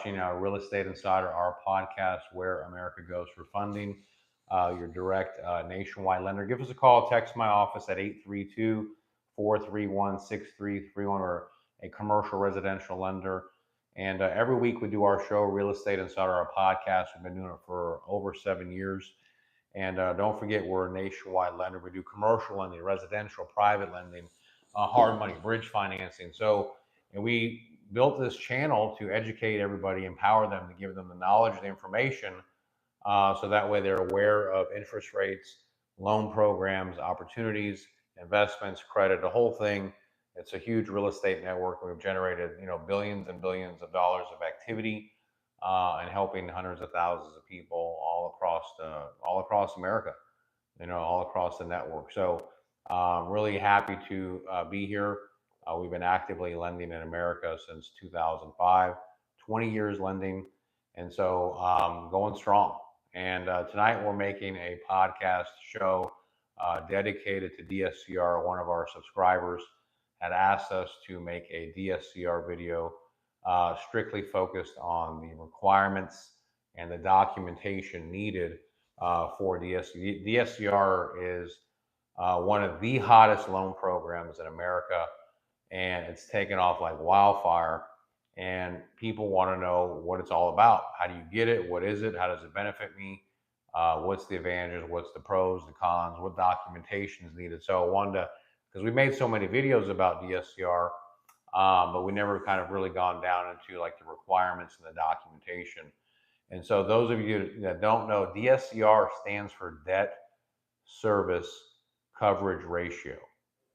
watching Real Estate Insider, our podcast, Where America Goes for Funding, your direct nationwide lender. Give us a call, text my office at 832-431-6331. We're a commercial residential lender. And every week we do our show, Real Estate Insider, our podcast. We've been doing it for over 7 years. And don't forget, we're a nationwide lender. We do commercial lending, residential, private lending, hard money, bridge financing. So, and we built this channel to educate everybody, empower them, to give them the knowledge, the information, so that way they're aware of interest rates, loan programs, opportunities, investments, credit, the whole thing. It's a huge real estate network. We've generated, billions and billions of dollars of activity, and helping hundreds of thousands of people all across America, all across the network. So, really happy to be here. We've been actively lending in America since 2005, 20 years lending, and so going strong. And tonight we're making a podcast show dedicated to DSCR. One of our subscribers had asked us to make a DSCR video strictly focused on the requirements and the documentation needed for DSCR. DSCR is one of the hottest loan programs in America, and it's taken off like wildfire. And people want to know what it's all about. How do you get it? What is it? How does it benefit me? What's the advantages? What's the pros, the cons? What documentation is needed? So I wanted to, because we made so many videos about DSCR, but we never kind of really gone down into like the requirements and the documentation. And so those of you that don't know, DSCR stands for Debt Service Coverage Ratio.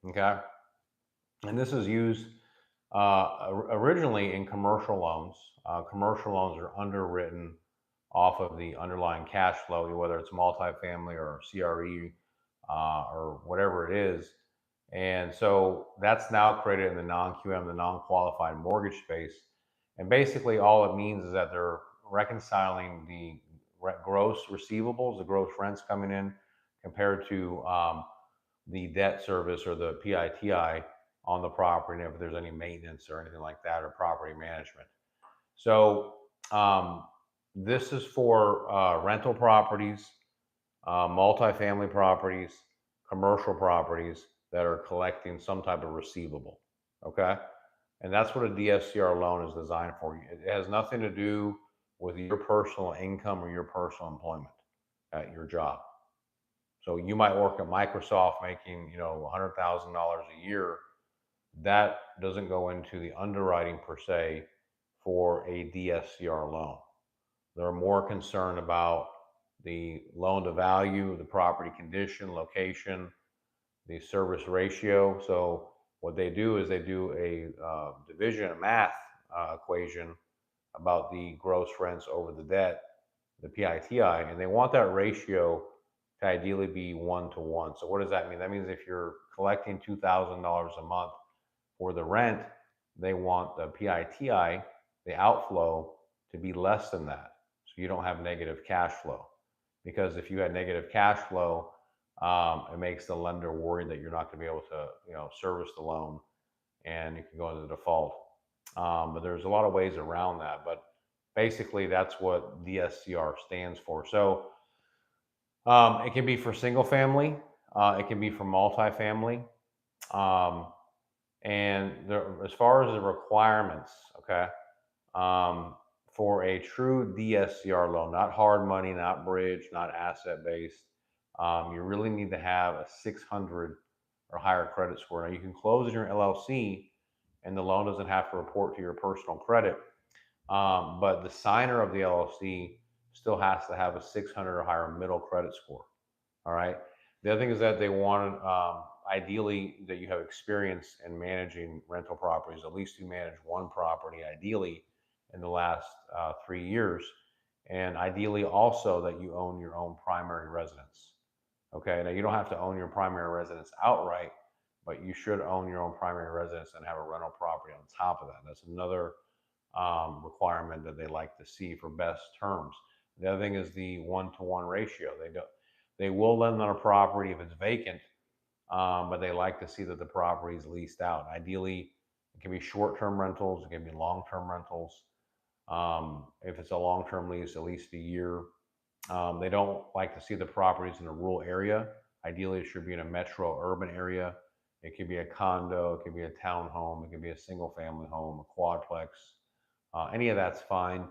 Okay. And this is used originally in commercial loans. Commercial loans are underwritten off of the underlying cash flow, whether it's multifamily or CRE or whatever it is. And so that's now created in the non-QM, the non-qualified mortgage space. And basically all it means is that they're reconciling the gross receivables, the gross rents coming in, compared to the debt service or the PITI on the property, and if there's any maintenance or anything like that, or property management. So this is for rental properties, multifamily properties, commercial properties that are collecting some type of receivable. Okay. And that's what a DSCR loan is designed for. It has nothing to do with your personal income or your personal employment at your job. So you might work at Microsoft making, $100,000 a year. That doesn't go into the underwriting per se for a DSCR loan. They're more concerned about the loan to value, the property condition, location, the service ratio. So what they do is they do a division, a math equation about the gross rents over the debt, the PITI, and they want that ratio to ideally be 1-to-1. So what does that mean? That means if you're collecting $2,000 a month for the rent, they want the PITI, the outflow, to be less than that. So you don't have negative cash flow. Because if you had negative cash flow, it makes the lender worried that you're not going to be able to, service the loan, and you can go into default. But there's a lot of ways around that. But basically, that's what DSCR stands for. So it can be for single family, it can be for multifamily. And as far as the requirements, okay, for a true DSCR loan, not hard money, not bridge, not asset based, you really need to have a 600 or higher credit score. Now you can close in your LLC, and the loan doesn't have to report to your personal credit, but the signer of the LLC still has to have a 600 or higher middle credit score. All right. The other thing is that they want ideally that you have experience in managing rental properties. At least you manage one property, ideally in the last 3 years, and ideally also that you own your own primary residence. Okay. Now you don't have to own your primary residence outright, but you should own your own primary residence and have a rental property on top of that. That's another requirement that they like to see for best terms. The other thing is the 1-to-1 ratio. They will lend on a property if it's vacant, but they like to see that the property is leased out. Ideally, it can be short-term rentals, it can be long-term rentals. If it's a long-term lease, at least a year. They don't like to see the properties in a rural area. Ideally, it should be in a metro urban area. It could be a condo, it could be a townhome, it could be a single family home, a quadplex. Any of that's fine.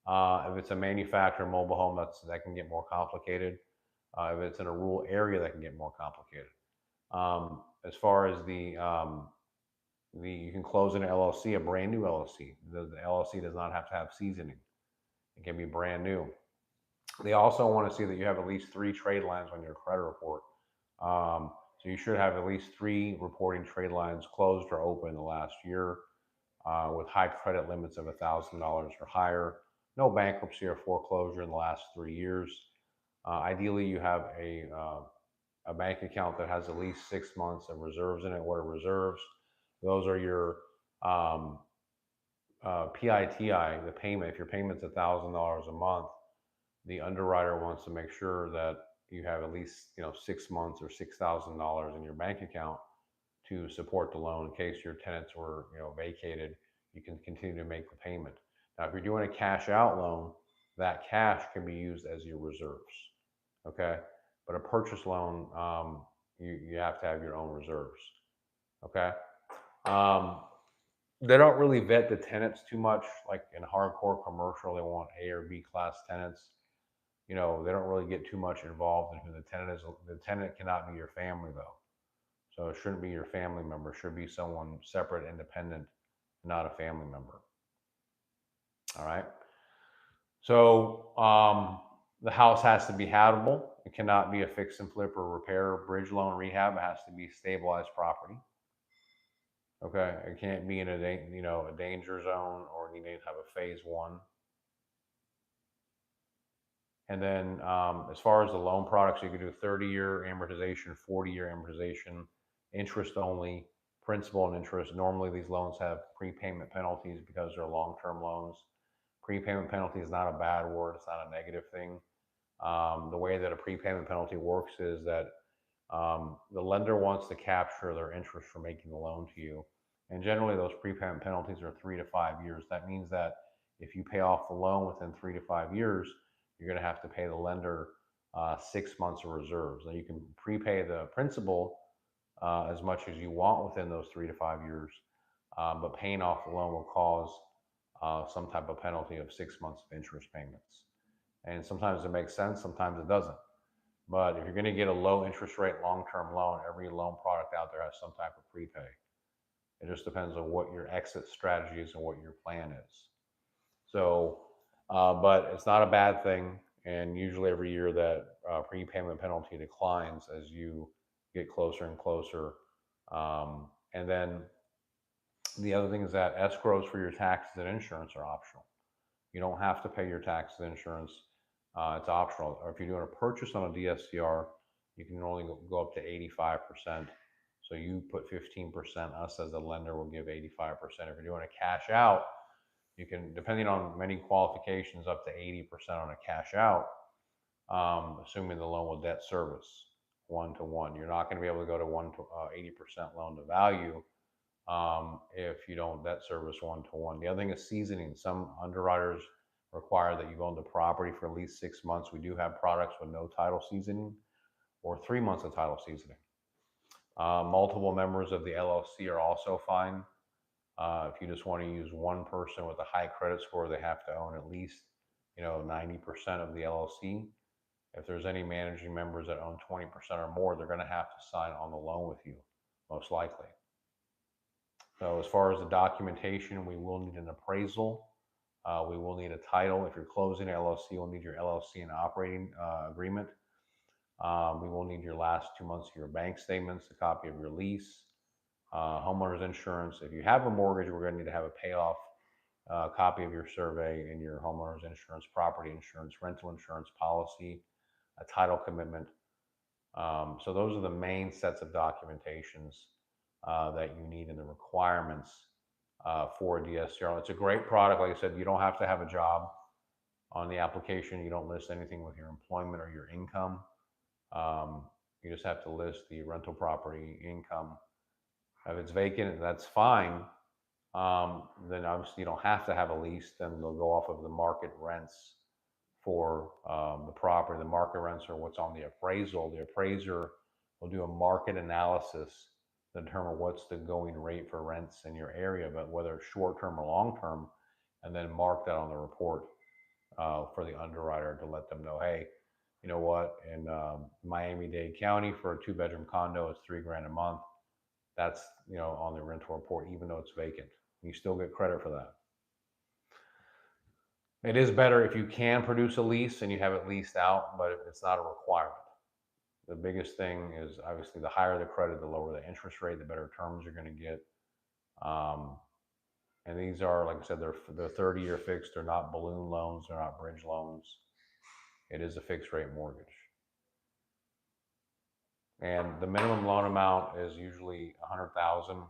If it's a manufactured mobile home, that can get more complicated. If it's in a rural area, that can get more complicated. As far as the you can close an LLC, a brand new LLC. The LLC does not have to have seasoning. It can be brand new. They also want to see that you have at least 3 trade lines on your credit report. So you should have at least 3 reporting trade lines closed or open in the last year, with high credit limits of $1,000 or higher. No bankruptcy or foreclosure in the last 3 years. Ideally, you have a bank account that has at least 6 months of reserves in it. What are reserves? Those are your PITI, the payment. If your payment's $1,000 a month, the underwriter wants to make sure that you have at least 6 months or $6,000 in your bank account to support the loan in case your tenants were vacated. You can continue to make the payment. Now, if you're doing a cash out loan, that cash can be used as your reserves. Okay, but a purchase loan, you have to have your own reserves. Okay. They don't really vet the tenants too much. Like in hardcore commercial, they want A or B class tenants. They don't really get too much involved in who the tenant is. The tenant cannot be your family though. So it shouldn't be your family member. It should be someone separate, independent, not a family member. All right. So the house has to be habitable. It cannot be a fix and flip or repair, bridge loan, rehab. It has to be stabilized property. Okay, it can't be in a danger zone, or you need to have a phase 1. And then as far as the loan products, you can do 30-year amortization, 40-year amortization, interest only, principal and interest. Normally these loans have prepayment penalties because they're long-term loans. Prepayment penalty is not a bad word. It's not a negative thing. The way that a prepayment penalty works is that the lender wants to capture their interest for making the loan to you. And generally those prepayment penalties are 3 to 5 years. That means that if you pay off the loan within 3 to 5 years, you're going to have to pay the lender 6 months of reserves. Now you can prepay the principal as much as you want within those 3 to 5 years, but paying off the loan will cause some type of penalty of 6 months of interest payments. And sometimes it makes sense, sometimes it doesn't. But if you're going to get a low interest rate long-term loan, every loan product out there has some type of prepay. It just depends on what your exit strategy is and what your plan is. So, but it's not a bad thing. And usually every year that prepayment penalty declines as you get closer and closer. And then the other thing is that escrows for your taxes and insurance are optional. You don't have to pay your taxes and insurance. It's optional. Or if you're doing a purchase on a DSCR, you can only go up to 85%. So you put 15%, us as a lender will give 85%. If you're doing a cash out, you can, depending on many qualifications, up to 80% on a cash out, assuming the loan will debt service 1-to-1. You're not going to be able to go to 80% loan to value if you don't debt service 1-to-1. The other thing is seasoning. Some underwriters require that you've owned the property for at least 6 months. We do have products with no title seasoning or 3 months of title seasoning. Multiple members of the LLC are also fine. If you just want to use one person with a high credit score, they have to own at least 90% of the LLC. If there's any managing members that own 20% or more, they're going to have to sign on the loan with you, most likely. So as far as the documentation, we will need an appraisal. We will need a title. If you're closing an LLC, we'll need your LLC and operating agreement. We will need your last 2 months of your bank statements, a copy of your lease, homeowner's insurance. If you have a mortgage, we're going to need to have a payoff copy of your survey and your homeowner's insurance, property insurance, rental insurance policy, a title commitment. So those are the main sets of documentations that you need in the requirements for a DSCR. It's a great product. Like I said, you don't have to have a job on the application. You don't list anything with your employment or your income. You just have to list the rental property income. If it's vacant, that's fine. then obviously you don't have to have a lease. Then they'll go off of the market rents for the property. The market rents are what's on the appraisal. The appraiser will do a market analysis to determine what's the going rate for rents in your area, but whether it's short term or long term, and then mark that on the report for the underwriter to let them know, hey, you know what, in Miami-Dade County for a 2-bedroom condo, it's $3,000 a month. That's, on the rental report, even though it's vacant. You still get credit for that. It is better if you can produce a lease and you have it leased out, but it's not a requirement. The biggest thing is obviously the higher the credit, the lower the interest rate, the better terms you're going to get. And these are, like I said, they're 30-year fixed. They're not balloon loans. They're not bridge loans. It is a fixed rate mortgage. And the minimum loan amount is usually $100,000.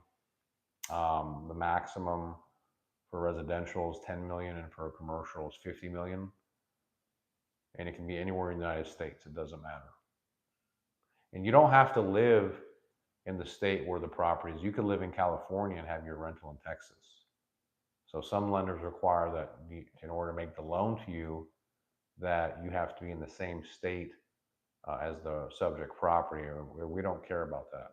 The maximum for residential is $10 million, and for commercial is $50 million. And it can be anywhere in the United States. It doesn't matter. And you don't have to live in the state where the property is. You could live in California and have your rental in Texas. So some lenders require that in order to make the loan to you, that you have to be in the same state as the subject property. We don't care about that.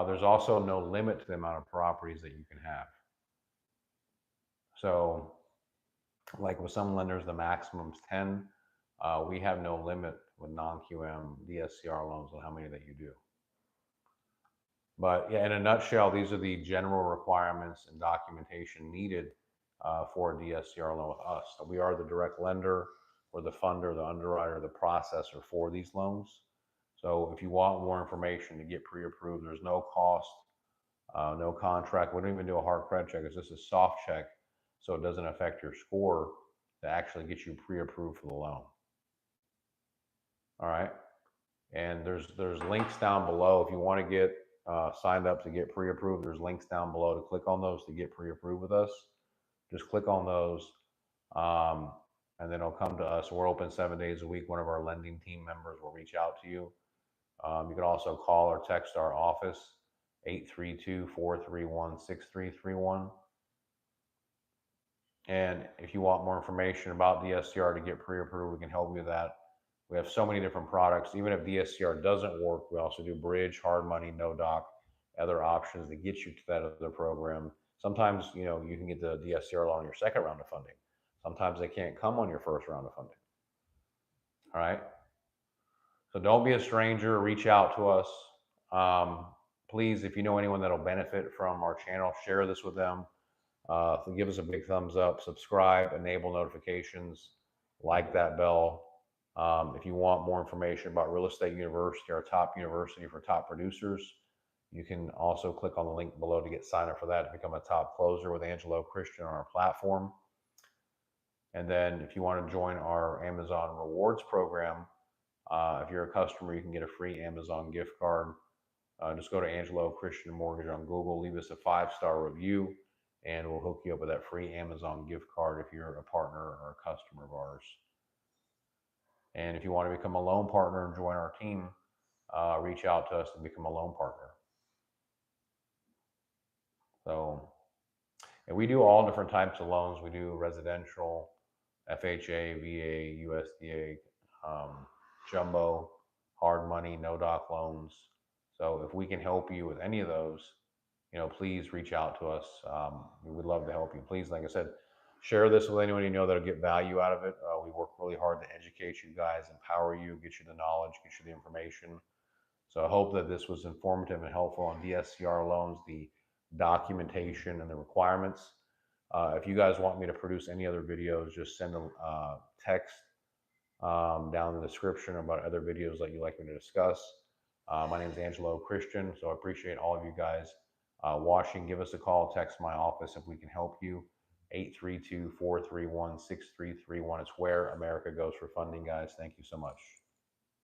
There's also no limit to the amount of properties that you can have. So like with some lenders, the maximum is 10. We have no limit with non-QM DSCR loans on how many that you do. But yeah, in a nutshell, these are the general requirements and documentation needed for a DSCR loan with us. So we are the direct lender, or the funder, the underwriter, the processor for these loans. So if you want more information to get pre-approved, there's no cost, no contract. We don't even do a hard credit check. It's just a soft check, so it doesn't affect your score, to actually get you pre-approved for the loan. All right. And there's links down below if you want to get signed up to get pre-approved. There's links down below to click on those to get pre-approved with us. Just click on those, and then it'll come to us. We're open 7 days a week. One of our lending team members will reach out to you. You can also call or text our office, 832-431-6331. And if you want more information about DSCR to get pre-approved, we can help you with that. We have so many different products. Even if DSCR doesn't work, we also do bridge, hard money, no doc, other options to get you to that other program. Sometimes, you can get the DSCR loan on your second round of funding. Sometimes they can't come on your first round of funding. All right. So don't be a stranger. Reach out to us. Please, if you know anyone that'll benefit from our channel, share this with them. Give us a big thumbs up, subscribe, enable notifications, like that bell. If you want more information about Real Estate University, our top university for top producers, you can also click on the link below to get signed up for that, to become a top closer with Angelo Christian on our platform. And then if you want to join our Amazon Rewards program, if you're a customer, you can get a free Amazon gift card. Just go to Angelo Christian Mortgage on Google, leave us a 5-star review, and we'll hook you up with that free Amazon gift card if you're a partner or a customer of ours. And if you want to become a loan partner and join our team, reach out to us to become a loan partner. So, and we do all different types of loans. We do residential, FHA, VA, USDA, jumbo, hard money, no doc loans. So if we can help you with any of those, please reach out to us. We would love to help you. Please, like I said, share this with anyone you know that'll get value out of it. We work really hard to educate you guys, empower you, get you the knowledge, get you the information. So I hope that this was informative and helpful on DSCR loans, the documentation and the requirements. If you guys want me to produce any other videos, just send a text down in the description about other videos that you'd like me to discuss. My name is Angelo Christian, so I appreciate all of you guys watching. Give us a call, text my office if we can help you. 832-431-6331. It's where America goes for funding, guys. Thank you so much.